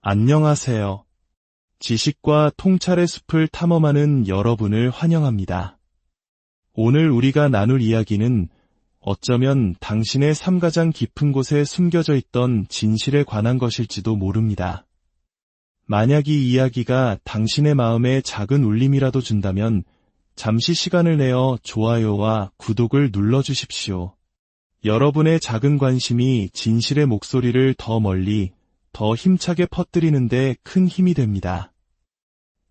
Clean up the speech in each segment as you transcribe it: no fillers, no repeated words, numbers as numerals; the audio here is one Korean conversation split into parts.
안녕하세요. 지식과 통찰의 숲을 탐험하는 여러분을 환영합니다. 오늘 우리가 나눌 이야기는 어쩌면 당신의 삶 가장 깊은 곳에 숨겨져 있던 진실에 관한 것일지도 모릅니다. 만약 이 이야기가 당신의 마음에 작은 울림이라도 준다면 잠시 시간을 내어 좋아요와 구독을 눌러주십시오. 여러분의 작은 관심이 진실의 목소리를 더 멀리, 더 힘차게 퍼뜨리는 데 큰 힘이 됩니다.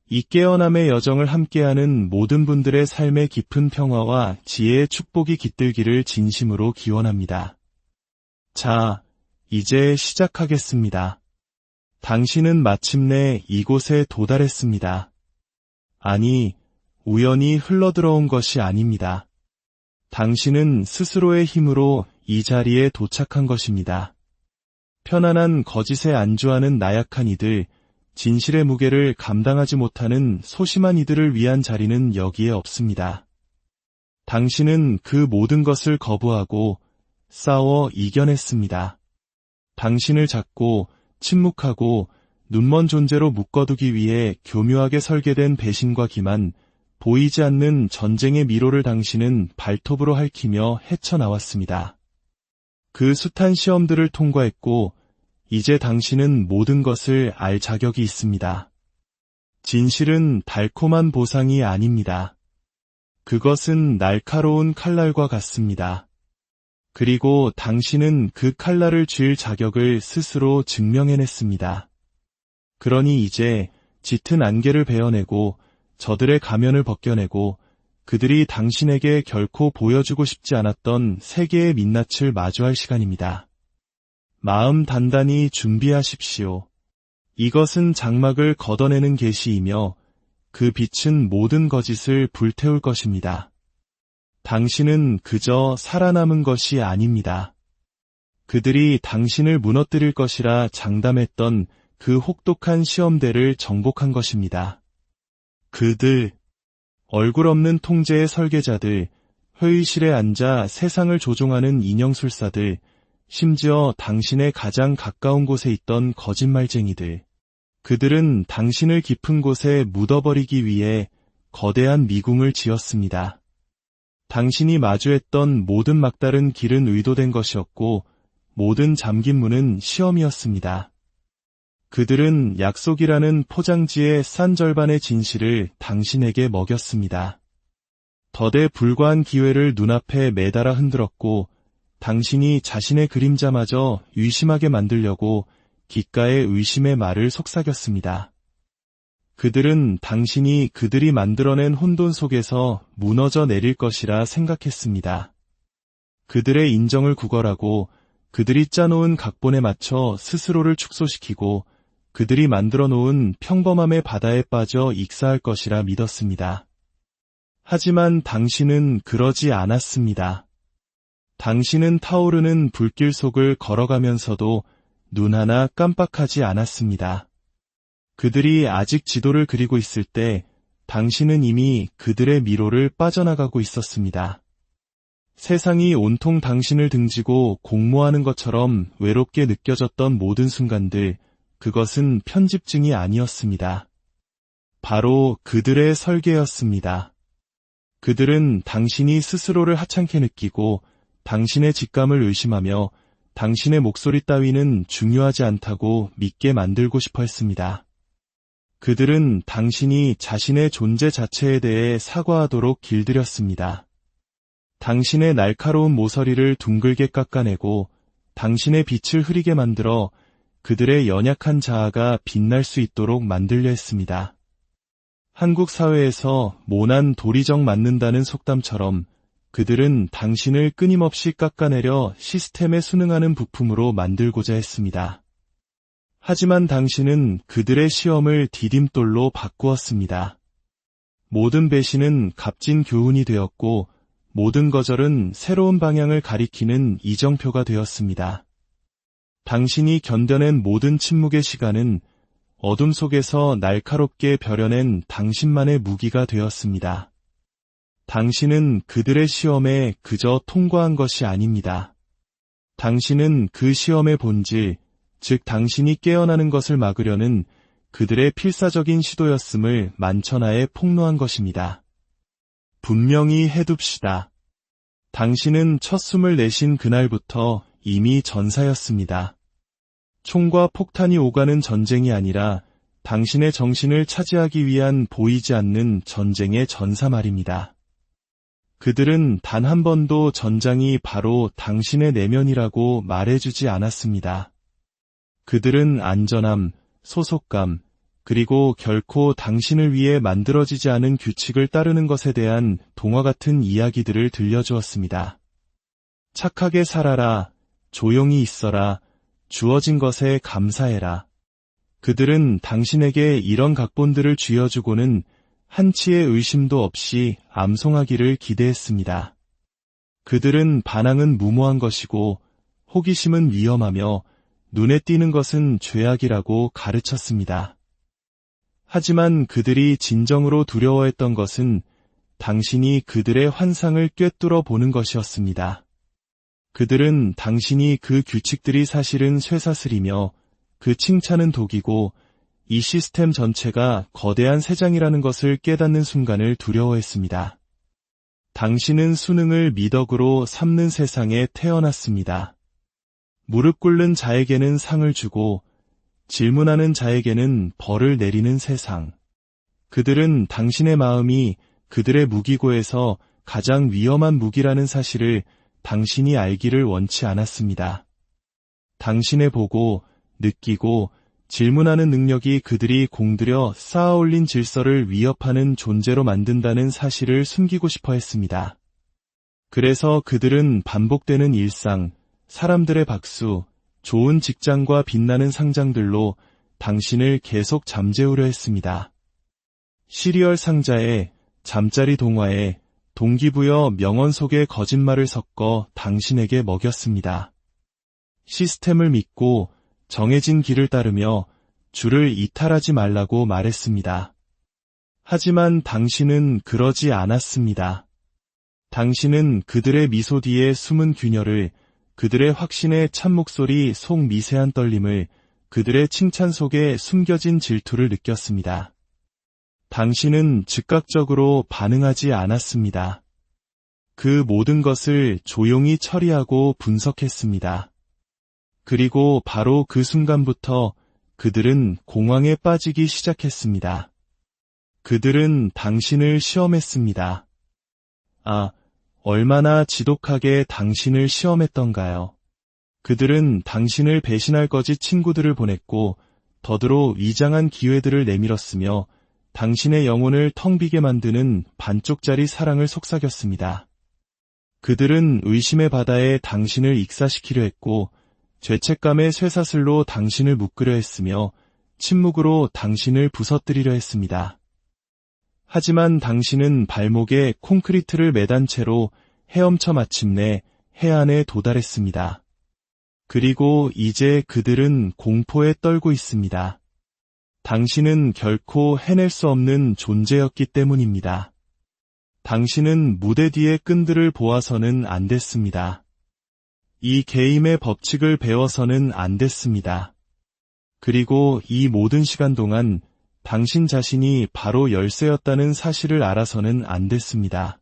이 깨어남의 여정을 함께하는 모든 분들의 삶의 깊은 평화와 지혜의 축복이 깃들기를 진심으로 기원합니다. 자, 이제 시작하겠습니다. 당신은 마침내 이곳에 도달했습니다. 아니, 우연히 흘러들어온 것이 아닙니다. 당신은 스스로의 힘으로 이 자리에 도착한 것입니다. 편안한 거짓에 안주하는 나약한 이들, 진실의 무게를 감당하지 못하는 소심한 이들을 위한 자리는 여기에 없습니다. 당신은 그 모든 것을 거부하고 싸워 이겨냈습니다. 당신을 잡고 침묵하고 눈먼 존재로 묶어두기 위해 교묘하게 설계된 배신과 기만, 보이지 않는 전쟁의 미로를 당신은 발톱으로 핥히며 헤쳐나왔습니다. 그 숱한 시험들을 통과했고 이제 당신은 모든 것을 알 자격이 있습니다. 진실은 달콤한 보상이 아닙니다. 그것은 날카로운 칼날과 같습니다. 그리고 당신은 그 칼날을 쥘 자격을 스스로 증명해냈습니다. 그러니 이제 짙은 안개를 베어내고 저들의 가면을 벗겨내고 그들이 당신에게 결코 보여주고 싶지 않았던 세계의 민낯을 마주할 시간입니다. 마음 단단히 준비하십시오. 이것은 장막을 걷어내는 계시이며 그 빛은 모든 거짓을 불태울 것입니다. 당신은 그저 살아남은 것이 아닙니다. 그들이 당신을 무너뜨릴 것이라 장담했던 그 혹독한 시험대를 정복한 것입니다. 그들, 얼굴 없는 통제의 설계자들, 회의실에 앉아 세상을 조종하는 인형술사들, 심지어 당신의 가장 가까운 곳에 있던 거짓말쟁이들. 그들은 당신을 깊은 곳에 묻어버리기 위해 거대한 미궁을 지었습니다. 당신이 마주했던 모든 막다른 길은 의도된 것이었고 모든 잠긴 문은 시험이었습니다. 그들은 약속이라는 포장지의 싼 절반의 진실을 당신에게 먹였습니다. 더대 불과한 기회를 눈앞에 매달아 흔들었고 당신이 자신의 그림자마저 의심하게 만들려고 귓가에 의심의 말을 속삭였습니다. 그들은 당신이 그들이 만들어낸 혼돈 속에서 무너져 내릴 것이라 생각했습니다. 그들의 인정을 구걸하고 그들이 짜놓은 각본에 맞춰 스스로를 축소시키고 그들이 만들어 놓은 평범함의 바다에 빠져 익사할 것이라 믿었습니다. 하지만 당신은 그러지 않았습니다. 당신은 타오르는 불길 속을 걸어가면서도 눈 하나 깜빡하지 않았습니다. 그들이 아직 지도를 그리고 있을 때 당신은 이미 그들의 미로를 빠져나가고 있었습니다. 세상이 온통 당신을 등지고 공모하는 것처럼 외롭게 느껴졌던 모든 순간들, 그것은 편집증이 아니었습니다. 바로 그들의 설계였습니다. 그들은 당신이 스스로를 하찮게 느끼고 당신의 직감을 의심하며 당신의 목소리 따위는 중요하지 않다고 믿게 만들고 싶어 했습니다. 그들은 당신이 자신의 존재 자체에 대해 사과하도록 길들였습니다. 당신의 날카로운 모서리를 둥글게 깎아내고 당신의 빛을 흐리게 만들어 그들의 연약한 자아가 빛날 수 있도록 만들려 했습니다. 한국 사회에서 모난 도리적 맞는다는 속담처럼 그들은 당신을 끊임없이 깎아내려 시스템에 순응하는 부품으로 만들고자 했습니다. 하지만 당신은 그들의 시험을 디딤돌로 바꾸었습니다. 모든 배신은 값진 교훈이 되었고 모든 거절은 새로운 방향을 가리키는 이정표가 되었습니다. 당신이 견뎌낸 모든 침묵의 시간은 어둠 속에서 날카롭게 벼려낸 당신만의 무기가 되었습니다. 당신은 그들의 시험에 그저 통과한 것이 아닙니다. 당신은 그 시험의 본질, 즉 당신이 깨어나는 것을 막으려는 그들의 필사적인 시도였음을 만천하에 폭로한 것입니다. 분명히 해둡시다. 당신은 첫 숨을 내신 그날부터 이미 전사였습니다. 총과 폭탄이 오가는 전쟁이 아니라 당신의 정신을 차지하기 위한 보이지 않는 전쟁의 전사 말입니다. 그들은 단 한 번도 전장이 바로 당신의 내면이라고 말해주지 않았습니다. 그들은 안전함, 소속감, 그리고 결코 당신을 위해 만들어지지 않은 규칙을 따르는 것에 대한 동화 같은 이야기들을 들려주었습니다. 착하게 살아라, 조용히 있어라, 주어진 것에 감사해라. 그들은 당신에게 이런 각본들을 쥐어주고는 한치의 의심도 없이 암송하기를 기대했습니다. 그들은 반항은 무모한 것이고 호기심은 위험하며 눈에 띄는 것은 죄악이라고 가르쳤습니다. 하지만 그들이 진정으로 두려워했던 것은 당신이 그들의 환상을 꿰뚫어 보는 것이었습니다. 그들은 당신이 그 규칙들이 사실은 쇠사슬이며 그 칭찬은 독이고 이 시스템 전체가 거대한 새장이라는 것을 깨닫는 순간을 두려워했습니다. 당신은 수능을 미덕으로 삼는 세상에 태어났습니다. 무릎 꿇는 자에게는 상을 주고 질문하는 자에게는 벌을 내리는 세상. 그들은 당신의 마음이 그들의 무기고에서 가장 위험한 무기라는 사실을 당신이 알기를 원치 않았습니다. 당신의 보고, 느끼고, 질문하는 능력이 그들이 공들여 쌓아올린 질서를 위협하는 존재로 만든다는 사실을 숨기고 싶어 했습니다. 그래서 그들은 반복되는 일상, 사람들의 박수, 좋은 직장과 빛나는 상장들로 당신을 계속 잠재우려 했습니다. 시리얼 상자에, 잠자리 동화에, 동기부여 명언 속에 거짓말을 섞어 당신에게 먹였습니다. 시스템을 믿고 정해진 길을 따르며 주를 이탈하지 말라고 말했습니다. 하지만 당신은 그러지 않았습니다. 당신은 그들의 미소 뒤에 숨은 균열을, 그들의 확신의 찬 목소리 속 미세한 떨림을, 그들의 칭찬 속에 숨겨진 질투를 느꼈습니다. 당신은 즉각적으로 반응하지 않았습니다. 그 모든 것을 조용히 처리하고 분석했습니다. 그리고 바로 그 순간부터 그들은 공황에 빠지기 시작했습니다. 그들은 당신을 시험했습니다. 얼마나 지독하게 당신을 시험했던가요? 그들은 당신을 배신할 거짓 친구들을 보냈고 더더러 위장한 기회들을 내밀었으며 당신의 영혼을 텅 비게 만드는 반쪽짜리 사랑을 속삭였습니다. 그들은 의심의 바다에 당신을 익사시키려 했고 죄책감의 쇠사슬로 당신을 묶으려 했으며 침묵으로 당신을 부서뜨리려 했습니다. 하지만 당신은 발목에 콘크리트를 매단 채로 헤엄쳐 마침내 해안에 도달했습니다. 그리고 이제 그들은 공포에 떨고 있습니다. 당신은 결코 해낼 수 없는 존재였기 때문입니다. 당신은 무대 뒤의 끈들을 보아서는 안 됐습니다. 이 게임의 법칙을 배워서는 안 됐습니다. 그리고 이 모든 시간 동안 당신 자신이 바로 열쇠였다는 사실을 알아서는 안 됐습니다.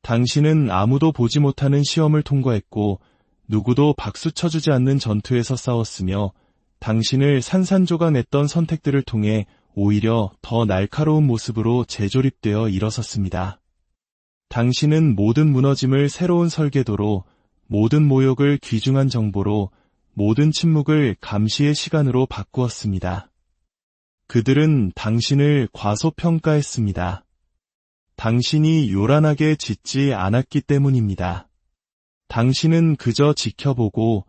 당신은 아무도 보지 못하는 시험을 통과했고 누구도 박수 쳐주지 않는 전투에서 싸웠으며 당신을 산산조각냈던 선택들을 통해 오히려 더 날카로운 모습으로 재조립되어 일어섰습니다. 당신은 모든 무너짐을 새로운 설계도로, 모든 모욕을 귀중한 정보로, 모든 침묵을 감시의 시간으로 바꾸었습니다. 그들은 당신을 과소평가했습니다. 당신이 요란하게 짖지 않았기 때문입니다. 당신은 그저 지켜보고,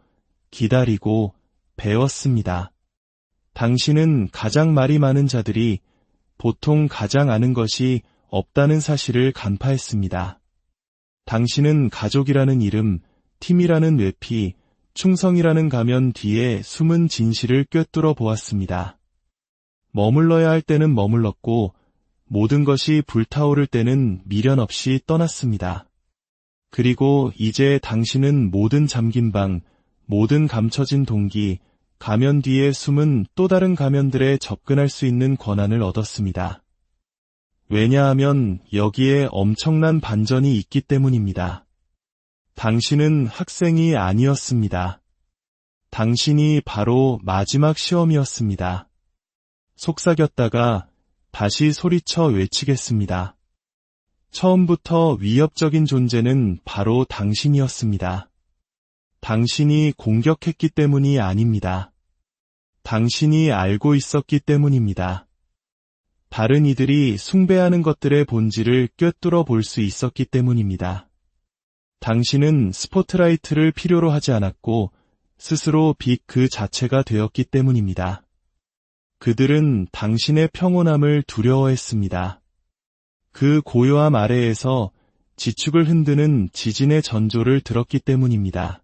기다리고, 배웠습니다. 당신은 가장 말이 많은 자들이 보통 가장 아는 것이 없다는 사실을 간파했습니다. 당신은 가족이라는 이름, 팀이라는 외피, 충성이라는 가면 뒤에 숨은 진실을 꿰뚫어 보았습니다. 머물러야 할 때는 머물렀고 모든 것이 불타오를 때는 미련 없이 떠났습니다. 그리고 이제 당신은 모든 잠긴 방, 모든 감춰진 동기, 가면 뒤에 숨은 또 다른 가면들에 접근할 수 있는 권한을 얻었습니다. 왜냐하면 여기에 엄청난 반전이 있기 때문입니다. 당신은 학생이 아니었습니다. 당신이 바로 마지막 시험이었습니다. 속삭였다가 다시 소리쳐 외치겠습니다. 처음부터 위협적인 존재는 바로 당신이었습니다. 당신이 공격했기 때문이 아닙니다. 당신이 알고 있었기 때문입니다. 다른 이들이 숭배하는 것들의 본질을 꿰뚫어 볼 수 있었기 때문입니다. 당신은 스포트라이트를 필요로 하지 않았고 스스로 빛 그 자체가 되었기 때문입니다. 그들은 당신의 평온함을 두려워했습니다. 그 고요함 아래에서 지축을 흔드는 지진의 전조를 들었기 때문입니다.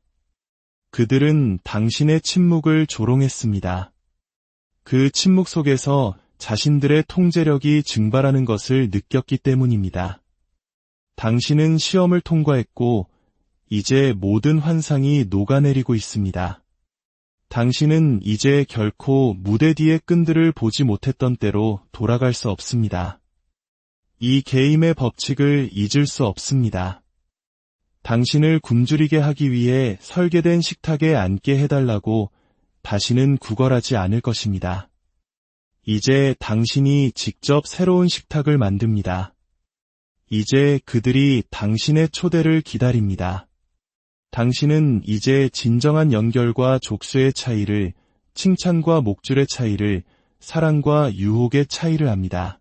그들은 당신의 침묵을 조롱했습니다. 그 침묵 속에서 자신들의 통제력이 증발하는 것을 느꼈기 때문입니다. 당신은 시험을 통과했고 이제 모든 환상이 녹아내리고 있습니다. 당신은 이제 결코 무대 뒤의 끈들을 보지 못했던 때로 돌아갈 수 없습니다. 이 게임의 법칙을 잊을 수 없습니다. 당신을 굶주리게 하기 위해 설계된 식탁에 앉게 해달라고 다시는 구걸하지 않을 것입니다. 이제 당신이 직접 새로운 식탁을 만듭니다. 이제 그들이 당신의 초대를 기다립니다. 당신은 이제 진정한 연결과 족쇄의 차이를, 칭찬과 목줄의 차이를, 사랑과 유혹의 차이를 압니다.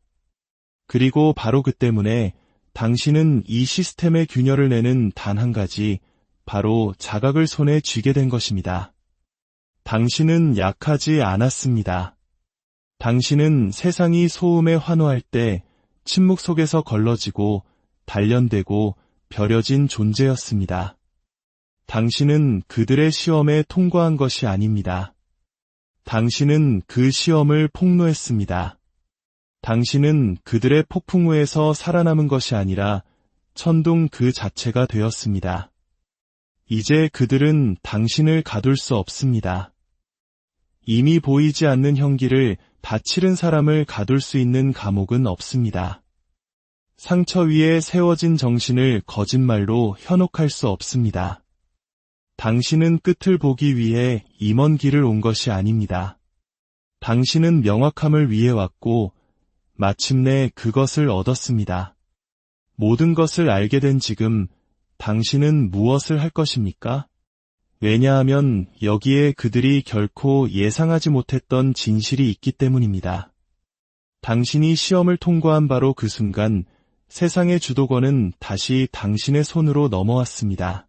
그리고 바로 그 때문에 당신은 이 시스템의 균열을 내는 단 한 가지, 바로 자각을 손에 쥐게 된 것입니다. 당신은 약하지 않았습니다. 당신은 세상이 소음에 환호할 때 침묵 속에서 걸러지고 단련되고 벼려진 존재였습니다. 당신은 그들의 시험에 통과한 것이 아닙니다. 당신은 그 시험을 폭로했습니다. 당신은 그들의 폭풍우에서 살아남은 것이 아니라 천둥 그 자체가 되었습니다. 이제 그들은 당신을 가둘 수 없습니다. 이미 보이지 않는 형기를 다 치른 사람을 가둘 수 있는 감옥은 없습니다. 상처 위에 세워진 정신을 거짓말로 현혹할 수 없습니다. 당신은 끝을 보기 위해 이 먼 길을 온 것이 아닙니다. 당신은 명확함을 위해 왔고 마침내 그것을 얻었습니다. 모든 것을 알게 된 지금 당신은 무엇을 할 것입니까? 왜냐하면 여기에 그들이 결코 예상하지 못했던 진실이 있기 때문입니다. 당신이 시험을 통과한 바로 그 순간 세상의 주도권은 다시 당신의 손으로 넘어왔습니다.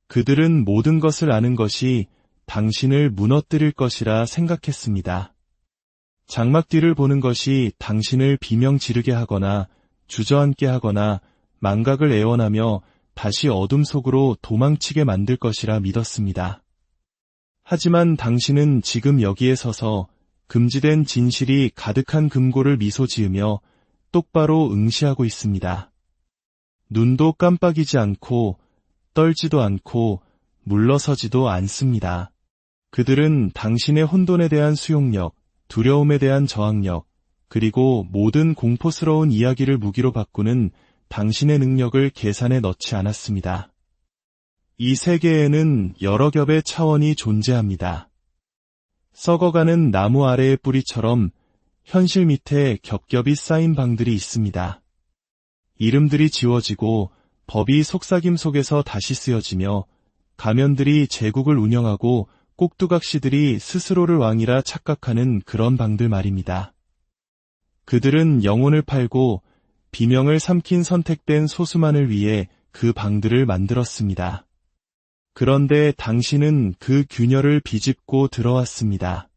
그들은 모든 것을 아는 것이 당신을 무너뜨릴 것이라 생각했습니다. 장막 뒤를 보는 것이 당신을 비명 지르게 하거나 주저앉게 하거나 망각을 애원하며 다시 어둠 속으로 도망치게 만들 것이라 믿었습니다. 하지만 당신은 지금 여기에 서서 금지된 진실이 가득한 금고를 미소 지으며 똑바로 응시하고 있습니다. 눈도 깜빡이지 않고 떨지도 않고 물러서지도 않습니다. 그들은 당신의 혼돈에 대한 수용력, 두려움에 대한 저항력, 그리고 모든 공포스러운 이야기를 무기로 바꾸는 당신의 능력을 계산에 넣지 않았습니다. 이 세계에는 여러 겹의 차원이 존재합니다. 썩어가는 나무 아래의 뿌리처럼 현실 밑에 겹겹이 쌓인 방들이 있습니다. 이름들이 지워지고 법이 속삭임 속에서 다시 쓰여지며 가면들이 제국을 운영하고 꼭두각시들이 스스로를 왕이라 착각하는 그런 방들 말입니다. 그들은 영혼을 팔고 비명을 삼킨 선택된 소수만을 위해 그 방들을 만들었습니다. 그런데 당신은 그 균열을 비집고 들어왔습니다.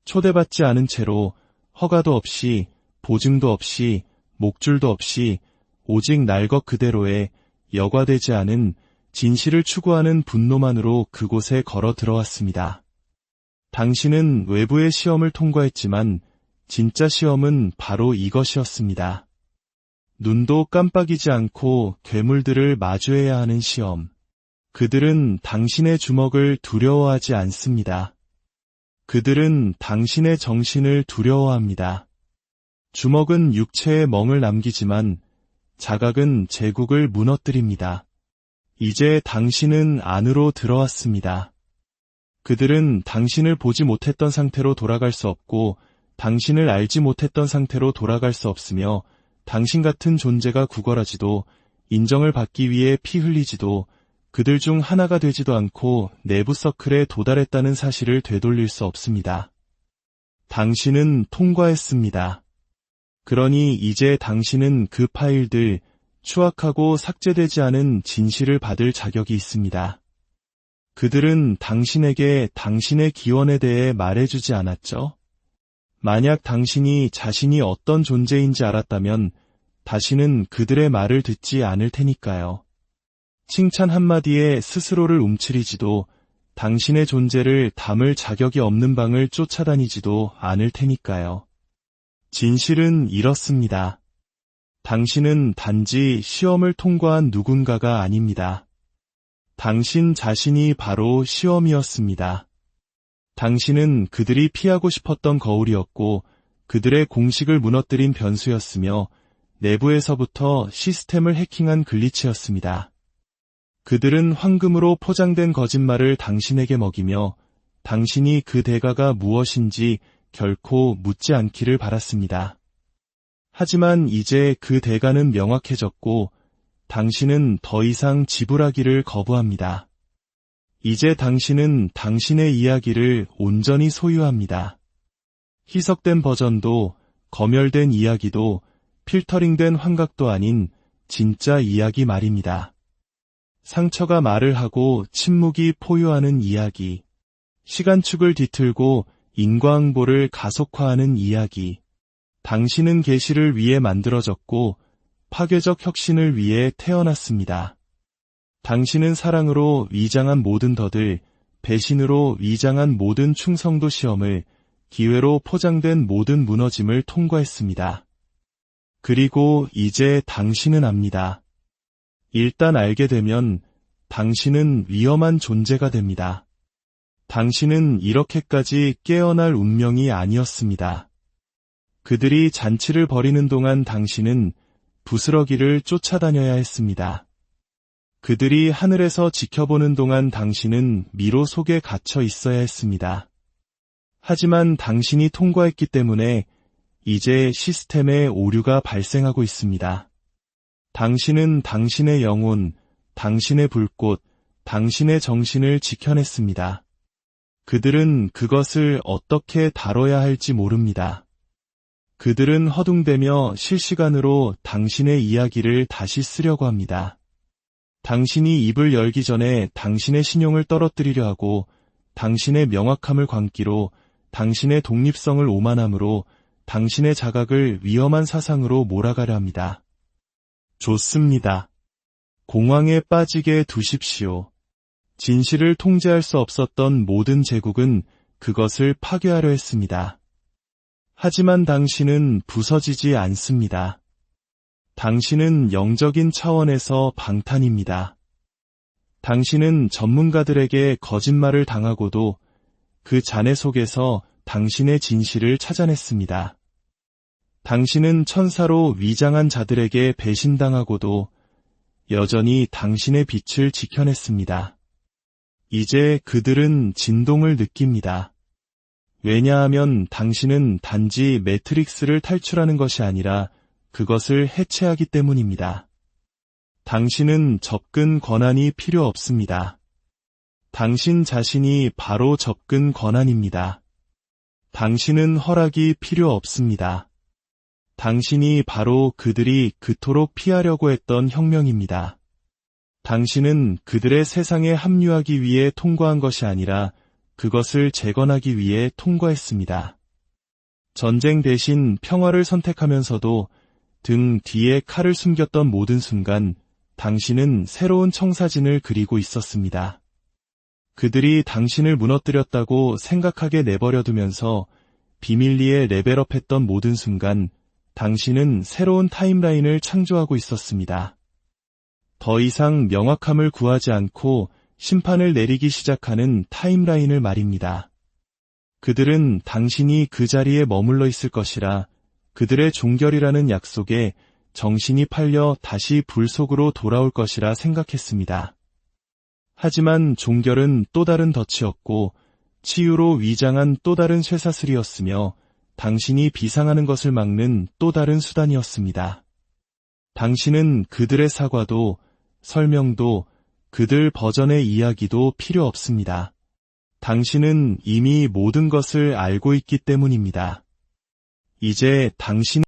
초대받지 않은 채로 허가도 없이 보증도 없이 목줄도 없이 오직 날 것 그대로의 여과되지 않은 진실을 추구하는 분노만으로 그곳에 걸어 들어왔습니다. 당신은 외부의 시험을 통과했지만 진짜 시험은 바로 이것이었습니다. 눈도 깜빡이지 않고 괴물들을 마주해야 하는 시험. 그들은 당신의 주먹을 두려워하지 않습니다. 그들은 당신의 정신을 두려워합니다. 주먹은 육체에 멍을 남기지만 자각은 제국을 무너뜨립니다. 이제 당신은 안으로 들어왔습니다. 그들은 당신을 보지 못했던 상태로 돌아갈 수 없고 당신을 알지 못했던 상태로 돌아갈 수 없으며 당신 같은 존재가 구걸하지도 인정을 받기 위해 피 흘리지도 그들 중 하나가 되지도 않고 내부 서클에 도달했다는 사실을 되돌릴 수 없습니다. 당신은 통과했습니다. 그러니 이제 당신은 그 파일들, 추악하고 삭제되지 않은 진실을 받을 자격이 있습니다. 그들은 당신에게 당신의 기원에 대해 말해주지 않았죠? 만약 당신이 자신이 어떤 존재인지 알았다면 다시는 그들의 말을 듣지 않을 테니까요. 칭찬 한마디에 스스로를 움츠리지도 당신의 존재를 담을 자격이 없는 방을 쫓아다니지도 않을 테니까요. 진실은 이렇습니다. 당신은 단지 시험을 통과한 누군가가 아닙니다. 당신 자신이 바로 시험이었습니다. 당신은 그들이 피하고 싶었던 거울이었고 그들의 공식을 무너뜨린 변수였으며 내부에서부터 시스템을 해킹한 글리치였습니다. 그들은 황금으로 포장된 거짓말을 당신에게 먹이며 당신이 그 대가가 무엇인지 결코 묻지 않기를 바랐습니다. 하지만 이제 그 대가는 명확해졌고 당신은 더 이상 지불하기를 거부합니다. 이제 당신은 당신의 이야기를 온전히 소유합니다. 희석된 버전도 검열된 이야기도 필터링된 환각도 아닌 진짜 이야기 말입니다. 상처가 말을 하고 침묵이 포효하는 이야기, 시간축을 뒤틀고 인과응보를 가속화하는 이야기. 당신은 계시를 위해 만들어졌고 파괴적 혁신을 위해 태어났습니다. 당신은 사랑으로 위장한 모든 덫을, 배신으로 위장한 모든 충성도 시험을, 기회로 포장된 모든 무너짐을 통과했습니다. 그리고 이제 당신은 압니다. 일단 알게 되면 당신은 위험한 존재가 됩니다. 당신은 이렇게까지 깨어날 운명이 아니었습니다. 그들이 잔치를 벌이는 동안 당신은 부스러기를 쫓아다녀야 했습니다. 그들이 하늘에서 지켜보는 동안 당신은 미로 속에 갇혀 있어야 했습니다. 하지만 당신이 통과했기 때문에 이제 시스템에 오류가 발생하고 있습니다. 당신은 당신의 영혼, 당신의 불꽃, 당신의 정신을 지켜냈습니다. 그들은 그것을 어떻게 다뤄야 할지 모릅니다. 그들은 허둥대며 실시간으로 당신의 이야기를 다시 쓰려고 합니다. 당신이 입을 열기 전에 당신의 신용을 떨어뜨리려 하고 당신의 명확함을 광기로 당신의 독립성을 오만함으로 당신의 자각을 위험한 사상으로 몰아가려 합니다. 좋습니다. 공황에 빠지게 두십시오. 진실을 통제할 수 없었던 모든 제국은 그것을 파괴하려 했습니다. 하지만 당신은 부서지지 않습니다. 당신은 영적인 차원에서 방탄입니다. 당신은 전문가들에게 거짓말을 당하고도 그 잔해 속에서 당신의 진실을 찾아냈습니다. 당신은 천사로 위장한 자들에게 배신당하고도 여전히 당신의 빛을 지켜냈습니다. 이제 그들은 진동을 느낍니다. 왜냐하면 당신은 단지 매트릭스를 탈출하는 것이 아니라 그것을 해체하기 때문입니다. 당신은 접근 권한이 필요 없습니다. 당신 자신이 바로 접근 권한입니다. 당신은 허락이 필요 없습니다. 당신이 바로 그들이 그토록 피하려고 했던 혁명입니다. 당신은 그들의 세상에 합류하기 위해 통과한 것이 아니라 그것을 재건하기 위해 통과했습니다. 전쟁 대신 평화를 선택하면서도 등 뒤에 칼을 숨겼던 모든 순간 당신은 새로운 청사진을 그리고 있었습니다. 그들이 당신을 무너뜨렸다고 생각하게 내버려두면서 비밀리에 레벨업했던 모든 순간 당신은 새로운 타임라인을 창조하고 있었습니다. 더 이상 명확함을 구하지 않고 심판을 내리기 시작하는 타임라인을 말입니다. 그들은 당신이 그 자리에 머물러 있을 것이라 그들의 종결이라는 약속에 정신이 팔려 다시 불 속으로 돌아올 것이라 생각했습니다. 하지만 종결은 또 다른 덫이었고 치유로 위장한 또 다른 쇠사슬이었으며 당신이 비상하는 것을 막는 또 다른 수단이었습니다. 당신은 그들의 사과도 설명도 그들 버전의 이야기도 필요 없습니다. 당신은 이미 모든 것을 알고 있기 때문입니다. 이제 당신